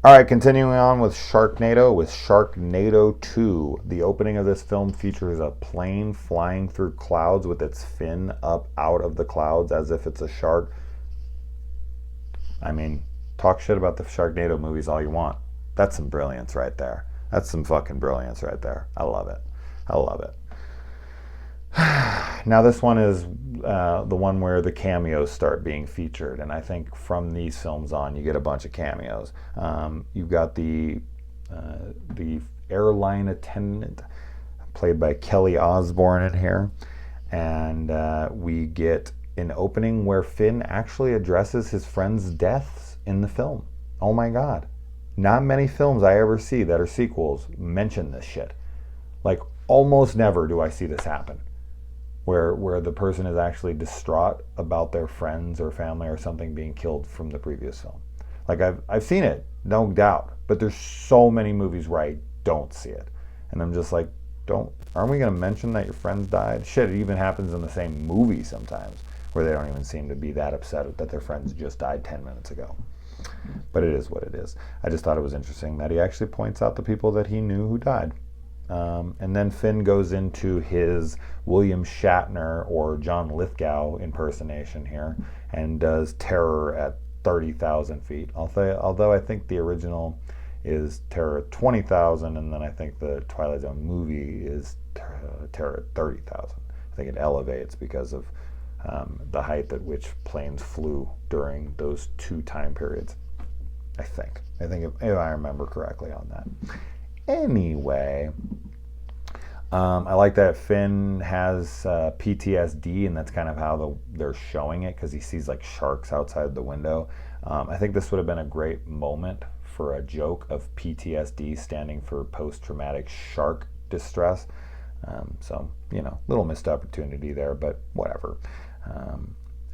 All right, continuing on with Sharknado 2. The opening of this film features a plane flying through clouds with its fin up out of the clouds as if it's a shark. I mean, talk shit about the Sharknado movies all you want. That's some brilliance right there. That's some fucking brilliance right there. I love it. I love it. Now this one is the one where the cameos start being featured, and I think from these films on, you get a bunch of cameos. You've got the airline attendant, played by Kelly Osbourne in here, and we get an opening where Finn actually addresses his friend's deaths in the film. Oh my god. Not many films I ever see that are sequels mention this shit. Like, almost never do I see this happen. Where the person is actually distraught about their friends or family or something being killed from the previous film. Like, I've seen it, no doubt, but there's so many movies where I don't see it. And I'm just like, aren't we going to mention that your friends died? Shit, it even happens in the same movie sometimes, where they don't even seem to be that upset that their friends just died 10 minutes ago. But it is what it is. I just thought it was interesting that he actually points out the people that he knew who died. And then Finn goes into his William Shatner or John Lithgow impersonation here and does Terror at 30,000 feet. Although I think the original is Terror at 20,000, and then I think the Twilight Zone movie is Terror at 30,000. I think it elevates because of the height at which planes flew during those two time periods. I think if I remember correctly on that. Anyway, I like that Finn has PTSD, and that's kind of how they're showing it, because he sees like sharks outside the window. I think this would have been a great moment for a joke of PTSD standing for post-traumatic shark distress. So, little missed opportunity there, but whatever.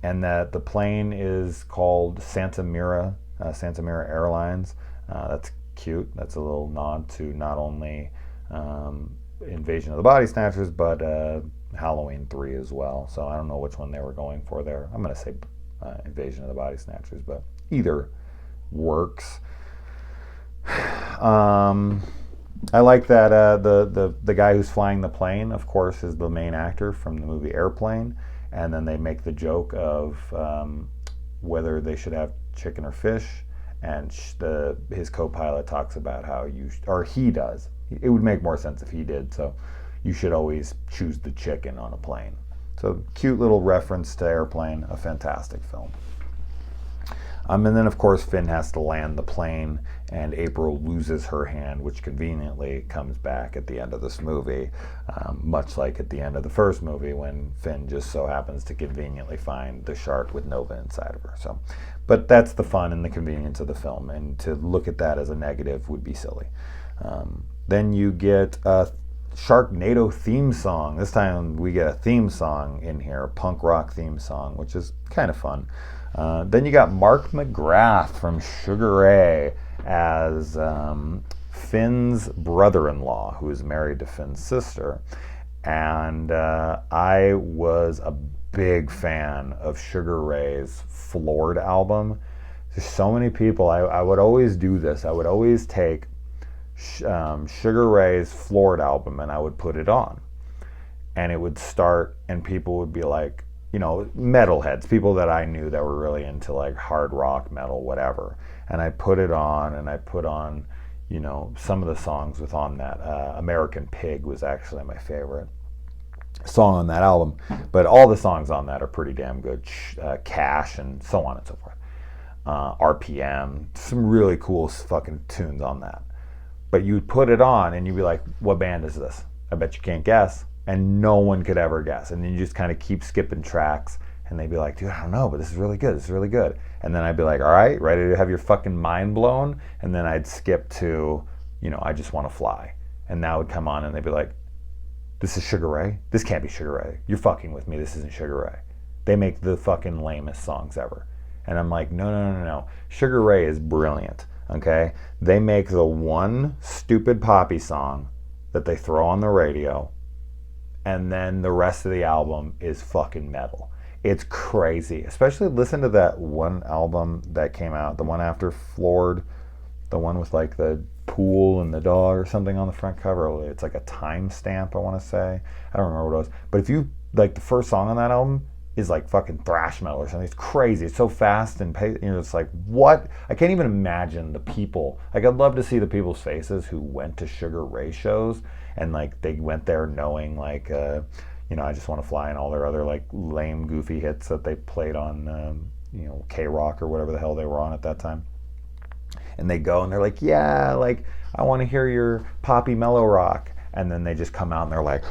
And that the plane is called Santa Mira Airlines. That's cute. That's a little nod to not only Invasion of the Body Snatchers, but Halloween 3 as well. So I don't know which one they were going for there. I'm going to say Invasion of the Body Snatchers, but either works. I like that the guy who's flying the plane, of course, is the main actor from the movie Airplane, and then they make the joke of whether they should have chicken or fish, and his co-pilot talks about how he does. It would make more sense if he did, so you should always choose the chicken on a plane. So cute little reference to Airplane, a fantastic film. And then, of course, Finn has to land the plane, and April loses her hand, which conveniently comes back at the end of this movie, much like at the end of the first movie when Finn just so happens to conveniently find the shark with Nova inside of her. So, but that's the fun and the convenience of the film, and to look at that as a negative would be silly. Then you get a Sharknado theme song. This time we get a theme song in here, a punk rock theme song, which is kind of fun. Then you got Mark McGrath from Sugar Ray as Finn's brother-in-law, who is married to Finn's sister. And I was a big fan of Sugar Ray's Floored album. There's so many people. I would always do this. I would always take Sugar Ray's Floored album and I would put it on. And it would start, and people would be like, metalheads, people that I knew that were really into like hard rock, metal, whatever. And I put it on, and I put on, some of the songs with on that. American Pig was actually my favorite song on that album. But all the songs on that are pretty damn good. Cash and so on and so forth. RPM, some really cool fucking tunes on that. But you'd put it on, and you'd be like, what band is this? I bet you can't guess. And no one could ever guess. And then you just kind of keep skipping tracks, and they'd be like, dude, I don't know, but this is really good. This is really good. And then I'd be like, all right, ready to have your fucking mind blown? And then I'd skip to, I Just Want to Fly. And that would come on, and they'd be like, this is Sugar Ray? This can't be Sugar Ray. You're fucking with me. This isn't Sugar Ray. They make the fucking lamest songs ever. And I'm like, no. Sugar Ray is brilliant, okay? They make the one stupid poppy song that they throw on the radio, and then the rest of the album is fucking metal. It's crazy. Especially listen to that one album that came out, the one after Floored. The one with like the pool and the dog or something on the front cover. It's like a timestamp, I want to say. I don't remember what it was. But if you like, the first song on that album is like fucking thrash metal or something. It's crazy. It's so fast and it's like, what? I can't even imagine the people. Like, I'd love to see the people's faces who went to Sugar Ray shows and like they went there knowing like, I Just Want to Fly and all their other like lame, goofy hits that they played on, K-Rock or whatever the hell they were on at that time. And they go and they're like, yeah, like, I want to hear your poppy mellow rock. And then they just come out and they're like,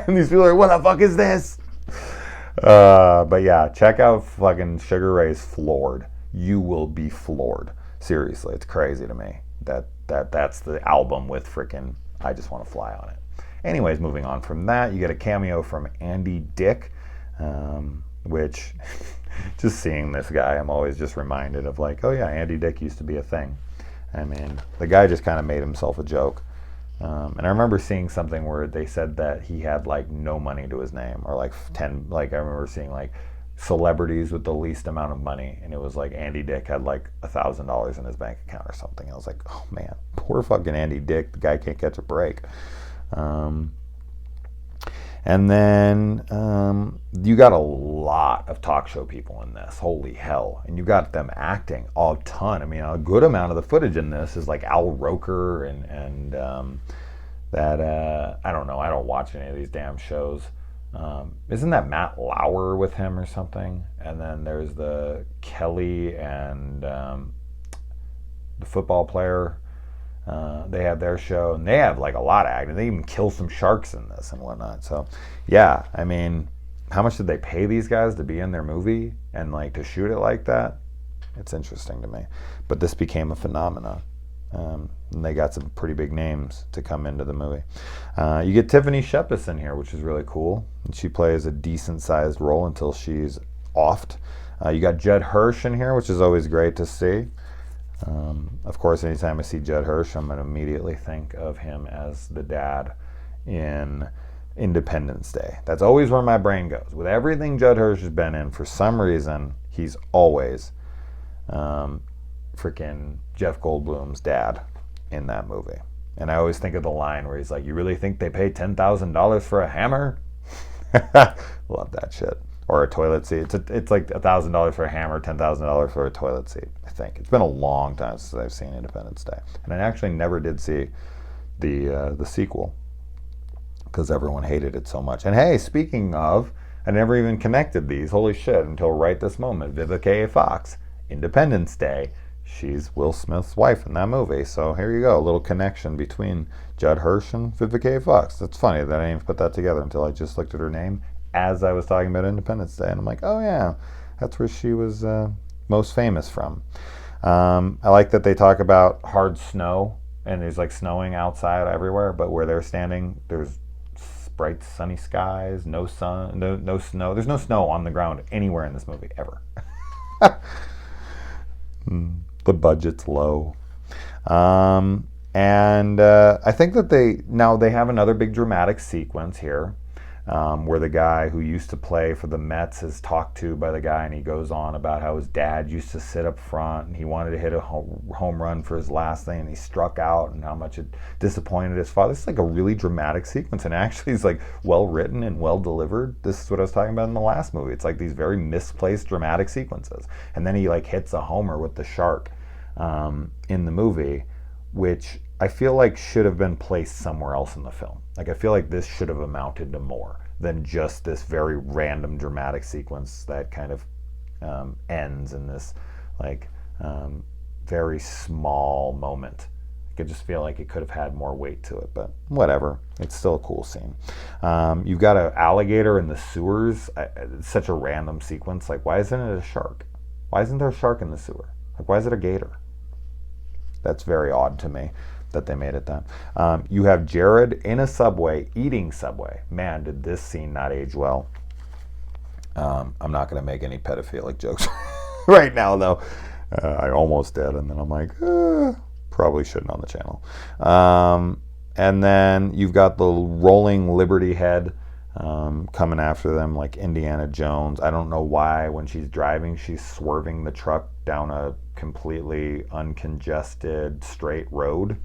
and these people are like, what the fuck is this? But yeah, check out fucking Sugar Ray's Floored. You will be floored. Seriously, it's crazy to me that's the album with freaking I Just Want to Fly on it. Anyways, moving on from that, you get a cameo from Andy Dick, which just seeing this guy, I'm always just reminded of like, oh yeah, Andy Dick used to be a thing. I mean, the guy just kind of made himself a joke. And I remember seeing something where they said that he had like no money to his name, or like I remember seeing like celebrities with the least amount of money, and it was like Andy Dick had like $1,000 in his bank account or something. I was like, oh man, poor fucking Andy Dick. The guy can't catch a break. And then you got a lot of talk show people in this. Holy hell. And you got them acting a ton. I mean, a good amount of the footage in this is like Al Roker and I don't know. I don't watch any of these damn shows. Isn't that Matt Lauer with him or something? And then there's the Kelly and the football player. They have their show, and they have like a lot of acting. They even kill some sharks in this and whatnot. So, yeah, I mean, how much did they pay these guys to be in their movie and like to shoot it like that? It's interesting to me. But this became a phenomenon. And they got some pretty big names to come into the movie. You get Tiffany Shepis in here, which is really cool. And she plays a decent-sized role until she's offed. You got Judd Hirsch in here, which is always great to see. Of course, anytime I see Judd Hirsch, I'm going to immediately think of him as the dad in Independence Day. That's always where my brain goes. With everything Judd Hirsch has been in, for some reason, he's always freaking Jeff Goldblum's dad in that movie. And I always think of the line where he's like, you really think they pay $10,000 for a hammer? Love that shit. Or a toilet seat. It's like $1,000 for a hammer, $10,000 for a toilet seat, I think. It's been a long time since I've seen Independence Day. And I actually never did see the sequel because everyone hated it so much. And hey, speaking of, I never even connected these. Holy shit, until right this moment. Vivica A. Fox, Independence Day. She's Will Smith's wife in that movie. So here you go, a little connection between Judd Hirsch and Vivica A. Fox. That's funny that I didn't even put that together until I just looked at her name as I was talking about Independence Day, and I'm like, oh yeah, that's where she was most famous from. I like that they talk about hard snow, and there's like snowing outside everywhere, but where they're standing, there's bright sunny skies, no sun, no snow. There's no snow on the ground anywhere in this movie, ever. The budget's low. And I think that they have another big dramatic sequence here. Where the guy who used to play for the Mets is talked to by the guy, and he goes on about how his dad used to sit up front and he wanted to hit a home run for his last thing, and he struck out, and how much it disappointed his father. It's like a really dramatic sequence, and actually it's like well written and well delivered. This is what I was talking about in the last movie. It's like these very misplaced dramatic sequences, and then he like hits a homer with the shark in the movie, which I feel like should have been placed somewhere else in the film. Like, I feel like this should have amounted to more than just this very random dramatic sequence that kind of ends in this like very small moment. I could just feel like it could have had more weight to it, but whatever. It's still a cool scene. You've got an alligator in the sewers. It's such a random sequence. Like, why isn't it a shark? Why isn't there a shark in the sewer? Like, why is it a gator? That's very odd to me that they made it that. You have Jared in a Subway eating Subway. Man, did this scene not age well. I'm not going to make any pedophilic jokes right now, though. I almost did, and then I'm like, probably shouldn't on the channel. And then you've got the rolling Liberty head coming after them like Indiana Jones. I don't know why when she's driving, she's swerving the truck down a completely uncongested straight road.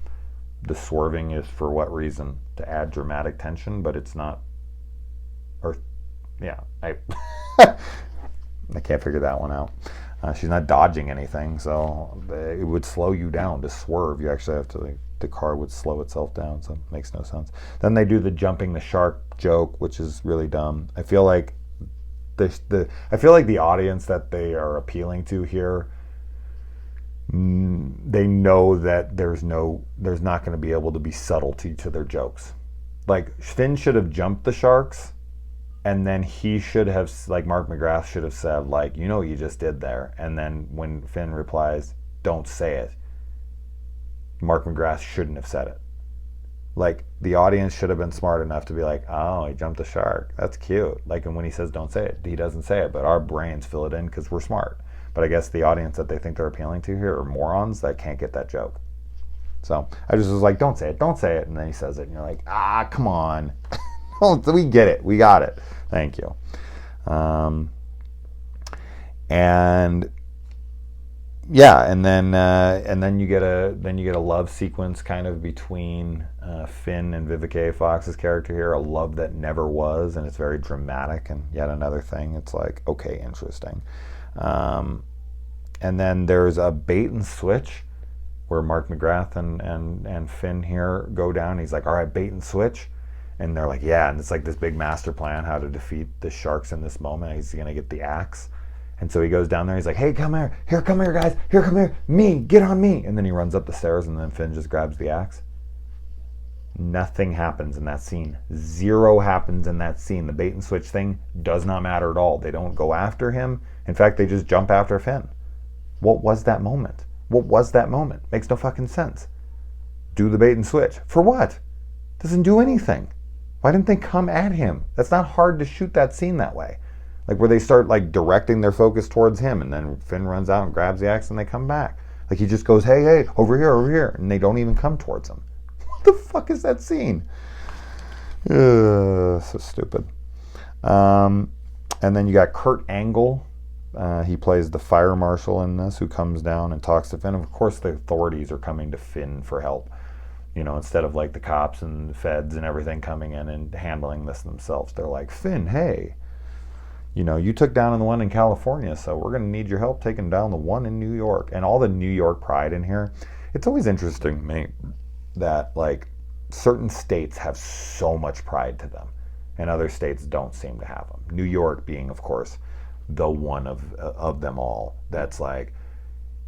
The swerving is for what reason? To add dramatic tension, but it's not. Or, yeah, I can't figure that one out. She's not dodging anything, so it would slow you down to swerve. You actually have to, like, the car would slow itself down, so it makes no sense. Then they do the jumping the shark joke, which is really dumb. I feel like the audience that they are appealing to here, they know that there's not going to be able to be subtlety to their jokes. Like, Finn should have jumped the sharks, and then he should have, like, Mark McGrath should have said, like, you know what you just did there. And then when Finn replies, don't say it, Mark McGrath shouldn't have said it. Like, the audience should have been smart enough to be like, oh, he jumped a shark. That's cute. Like, and when he says don't say it, he doesn't say it, but our brains fill it in because we're smart. But I guess the audience that they think they're appealing to here are morons that can't get that joke. So I just was like, don't say it, don't say it. And then he says it, and you're like, come on. We get it. We got it. Thank you. And yeah, and then you get a love sequence kind of between Finn and Vivica A. Fox's character here, a love that never was, and it's very dramatic. And yet another thing, it's like, okay, interesting. And then there's a bait and switch where Mark McGrath and Finn here go down. He's like, all right, bait and switch. And they're like, yeah, and it's like this big master plan how to defeat the sharks in this moment. He's going to get the axe. And so he goes down there. He's like, hey, come here, guys. Here, come here. Me, get on me. And then he runs up the stairs, and then Finn just grabs the axe. Nothing happens in that scene. Zero happens in that scene. The bait and switch thing does not matter at all. They don't go after him. In fact, they just jump after Finn. What was that moment? Makes no fucking sense. Do the bait and switch. For what? Doesn't do anything. Why didn't they come at him? That's not hard to shoot that scene that way. Like, where they start, like, directing their focus towards him, and then Finn runs out and grabs the axe, and they come back. Like, he just goes, hey, over here, and they don't even come towards him. What the fuck is that scene? So stupid. And then you got Kurt Angle. He plays the fire marshal in this, who comes down and talks to Finn. Of course, the authorities are coming to Finn for help. You know, instead of, like, the cops and the feds and everything coming in and handling this themselves. They're like, Finn, hey, you know, you took down the one in California, so we're going to need your help taking down the one in New York. And all the New York pride in here. It's always interesting to me that, like, certain states have so much pride to them, and other states don't seem to have them. New York being, of course, the one of them all. That's like,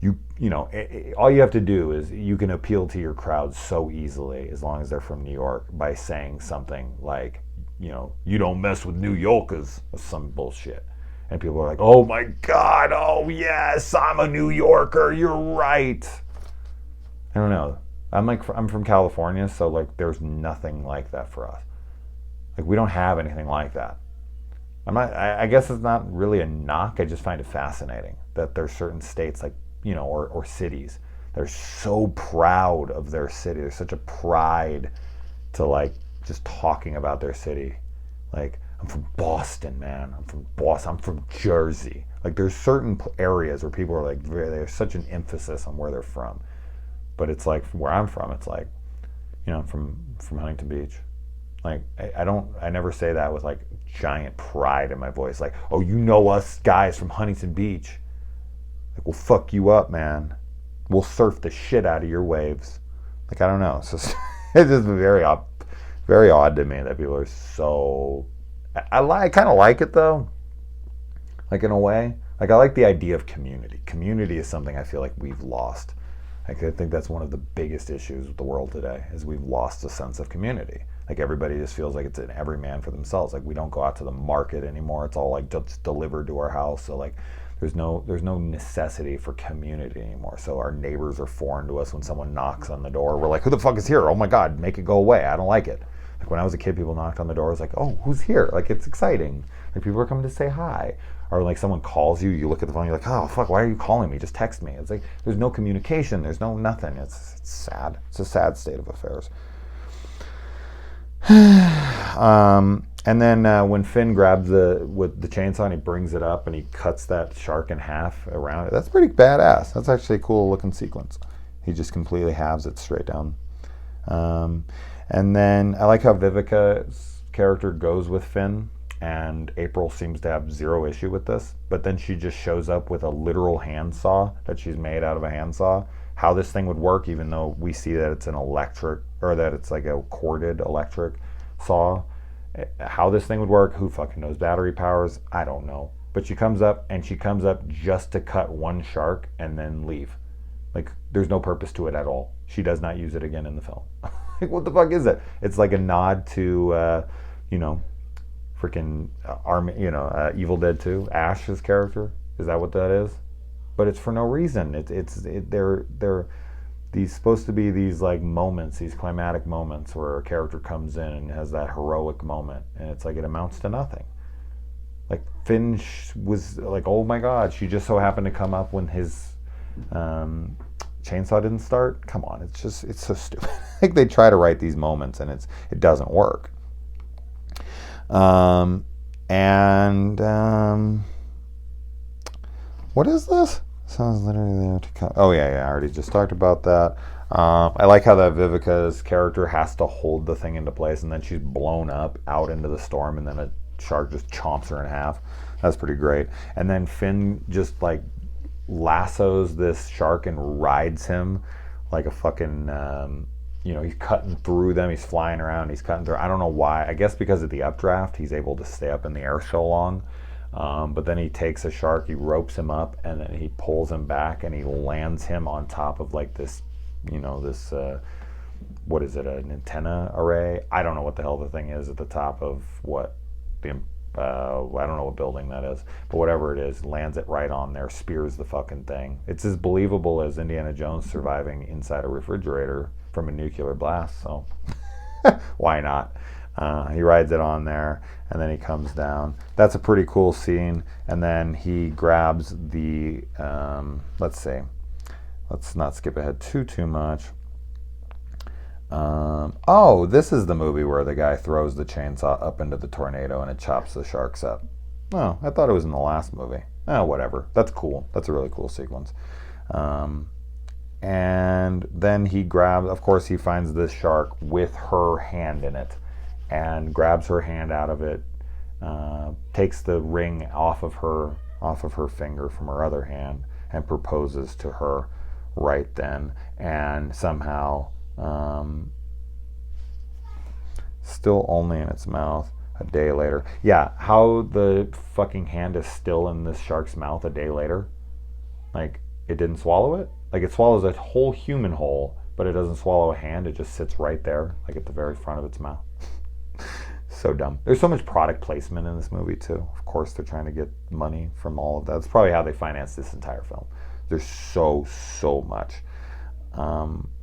you know, all you have to do is you can appeal to your crowd so easily, as long as they're from New York, by saying something like, you know, you don't mess with New Yorkers, or some bullshit. And people are like, oh my God, oh yes, I'm a New Yorker, you're right. I don't know. I'm from California, so, like, there's nothing like that for us. Like, we don't have anything like that. I guess it's not really a knock. I just find it fascinating that there's certain states, like, you know, or cities, they're so proud of their city. There's such a pride to, like, just talking about their city. Like, I'm from Boston, man. I'm from Boston. I'm from Jersey. Like, there's certain areas where people are like, there's such an emphasis on where they're from. But it's like, where I'm from, it's like, you know, I'm from Huntington Beach. Like, I never say that with, like, giant pride in my voice. Like, oh, you know us guys from Huntington Beach. Like, we'll fuck you up, man. We'll surf the shit out of your waves. Like, I don't know. It's just very odd to me that people are so. I kind of like it, though. Like, in a way, like, I like the idea of community. Community is something I feel like we've lost. Like, I think that's one of the biggest issues with the world today, is we've lost a sense of community. Like, everybody just feels like it's an every man for themselves. Like, we don't go out to the market anymore. It's all, like, just delivered to our house. So, like, there's no necessity for community anymore. So our neighbors are foreign to us. When someone knocks on the door, we're like, who the fuck is here? Oh my God, make it go away. I don't like it. Like, when I was a kid, people knocked on the door. I was like, oh, who's here? Like, it's exciting. Like, people are coming to say hi. Or, like, someone calls you, you look at the phone, you're like, oh fuck, why are you calling me? Just text me. It's like, there's no communication. There's no nothing. It's sad. It's a sad state of affairs. And then when Finn grabs with the chainsaw and he brings it up and he cuts that shark in half around it, that's pretty badass. That's actually a cool looking sequence. He just completely halves it straight down. And then I like how Vivica's character goes with Finn, and April seems to have zero issue with this, but then she just shows up with a literal handsaw that she's made out of a handsaw. How this thing would work, even though we see that it's an electric, or that it's like a corded electric saw. How this thing would work, who fucking knows? Battery powers, I don't know. But she comes up, and she comes up just to cut one shark and then leave. Like, there's no purpose to it at all. She does not use it again in the film. Like, what the fuck is it? It's like a nod to, freaking Evil Dead 2, Ash's character. Is that what that is? But it's for no reason. They're these supposed to be these like moments, these climatic moments where a character comes in and has that heroic moment, and it's like it amounts to nothing. Like Finn was like, oh my god, she just so happened to come up when his chainsaw didn't start. Come on, it's so stupid. Like they try to write these moments and it doesn't work. What is this? Sounds literally there to come. Oh yeah, I already just talked about that. I like how that Vivica's character has to hold the thing into place, and then she's blown up out into the storm, and then a shark just chomps her in half. That's pretty great. And then Finn just like lassos this shark and rides him like a fucking he's cutting through them, he's flying around, he's cutting through. I don't know why. I guess because of the updraft he's able to stay up in the air so long. But then he takes a shark, he ropes him up, and then he pulls him back and he lands him on top of like this what is it, an antenna array? I don't know what the hell the thing is at the top of what the I don't know what building that is, but whatever it is, lands it right on there, spears the fucking thing. It's as believable as Indiana Jones surviving inside a refrigerator from a nuclear blast, so why not? He rides it on there, and then he comes down. That's a pretty cool scene. And then he grabs the, let's not skip ahead too much. This is the movie where the guy throws the chainsaw up into the tornado and it chops the sharks up. Oh, I thought it was in the last movie. Oh, whatever. That's cool. That's a really cool sequence. And then he grabs, of course, he finds this shark with her hand in it and grabs her hand out of it, takes the ring off of her finger from her other hand and proposes to her right then, and somehow still only in its mouth a day later. Yeah, how the fucking hand is still in this shark's mouth a day later? Like, it didn't swallow it? Like, it swallows a whole human whole, but it doesn't swallow a hand. It just sits right there, like at the very front of its mouth. So dumb. There's so much product placement in this movie too. Of course, they're trying to get money from all of that. That's probably how they financed this entire film. There's so much.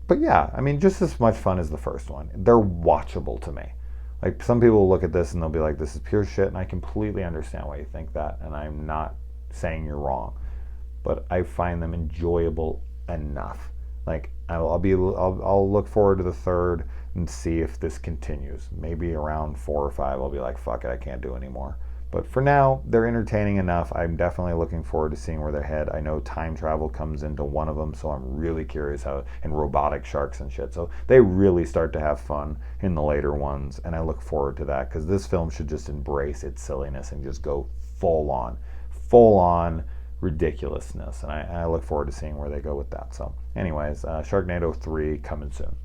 But yeah, I mean, just as much fun as the first one. They're watchable to me. Like, some people will look at this and they'll be like, this is pure shit, and I completely understand why you think that, and I'm not saying you're wrong. But I find them enjoyable enough. Like, I'll look forward to the third and see if this continues. Maybe around 4 or 5 I'll be like, fuck it, I can't do anymore. But for now, they're entertaining enough. I'm definitely looking forward to seeing where they head. I know time travel comes into one of them, so I'm really curious how, and robotic sharks and shit. So they really start to have fun in the later ones, and I look forward to that, because this film should just embrace its silliness and just go full on ridiculousness. And I look forward to seeing where they go with that. So anyways, Sharknado 3 coming soon.